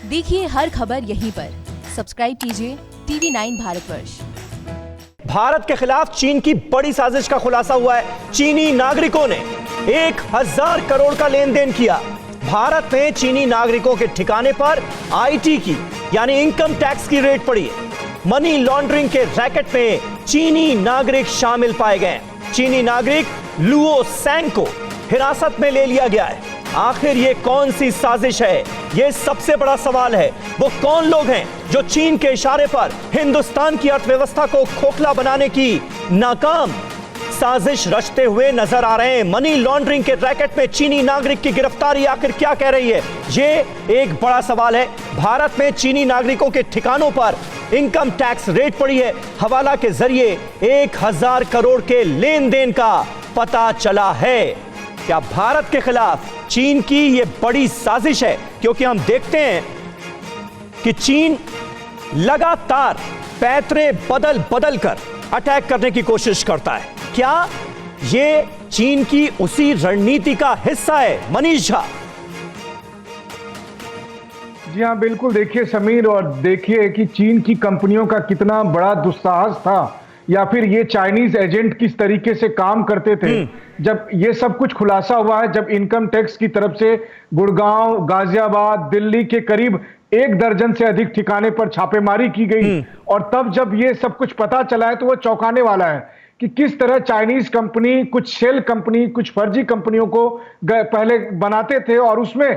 देखिए हर खबर यहीं पर। सब्सक्राइब कीजिए TV9 भारतवर्ष। भारत के खिलाफ चीन की बड़ी साजिश का खुलासा हुआ है। चीनी नागरिकों ने 1000 करोड़ का लेन देन किया। भारत में चीनी नागरिकों के ठिकाने पर आईटी की यानी इनकम टैक्स की रेड पड़ी है। मनी लॉन्ड्रिंग के रैकेट में चीनी नागरिक शामिल पाए गए। चीनी नागरिक लुओ सैंग को हिरासत में ले लिया गया है। आखिर ये कौन सी साजिश है, ये सबसे बड़ा सवाल है। वो कौन लोग हैं जो चीन के इशारे पर हिंदुस्तान की अर्थव्यवस्था को खोखला बनाने की नाकाम साजिश रचते हुए नजर आ रहे हैं। मनी लॉन्ड्रिंग के रैकेट में चीनी नागरिक की गिरफ्तारी आखिर क्या कह रही है, ये एक बड़ा सवाल है। भारत में चीनी नागरिकों के ठिकानों पर इनकम टैक्स रेड पड़ी है। हवाला के जरिए 1000 करोड़ के लेन देन का पता चला है। क्या भारत के खिलाफ चीन की यह बड़ी साजिश है? क्योंकि हम देखते हैं कि चीन लगातार पैतरे बदल बदल कर अटैक करने की कोशिश करता है। क्या यह चीन की उसी रणनीति का हिस्सा है? मनीष झा। जी हाँ, बिल्कुल। देखिए समीर, और देखिए कि चीन की कंपनियों का कितना बड़ा दुस्साहस था, या फिर ये चाइनीज एजेंट किस तरीके से काम करते थे। जब ये सब कुछ खुलासा हुआ है, जब इनकम टैक्स की तरफ से गुड़गांव, गाजियाबाद, दिल्ली के करीब 1 दर्जन से अधिक ठिकाने पर छापेमारी की गई, और तब जब ये सब कुछ पता चला है तो वो चौंकाने वाला है कि किस तरह चाइनीज कंपनी, कुछ शेल कंपनी, कुछ फर्जी कंपनियों को पहले बनाते थे और उसमें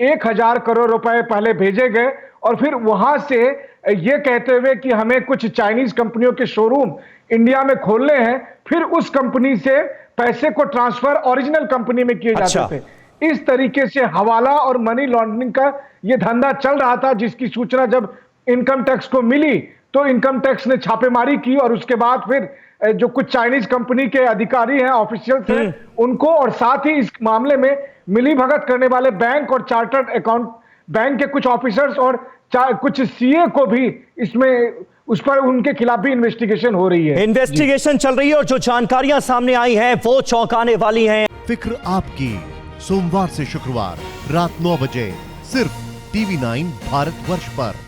1000 करोड़ रुपए पहले भेजे गए, और फिर वहां से ये कहते हुए कि हमें कुछ चाइनीज कंपनियों के शोरूम इंडिया में खोलने हैं, फिर उस कंपनी से पैसे को ट्रांसफर ओरिजिनल कंपनी में किए जाते थे। इस तरीके से हवाला और मनी लॉन्ड्रिंग का ये धंधा चल रहा था, जिसकी सूचना जब इनकम टैक्स को मिली तो इनकम टैक्स ने छापेमारी की, और उसके बाद फिर जो कुछ चाइनीज कंपनी के अधिकारी हैं, ऑफिशियल्स हैं, उनको, और साथ ही इस मामले में मिलीभगत करने वाले बैंक और चार्टर्ड अकाउंट बैंक के कुछ ऑफिसर्स और कुछ सीए को भी इसमें, उस पर उनके खिलाफ भी इन्वेस्टिगेशन हो रही है। इन्वेस्टिगेशन चल रही है और जो जानकारियां सामने आई हैं वो चौंकाने वाली हैं। फिक्र आपकी, सोमवार से शुक्रवार रात 9 बजे सिर्फ TV9 भारतवर्ष पर।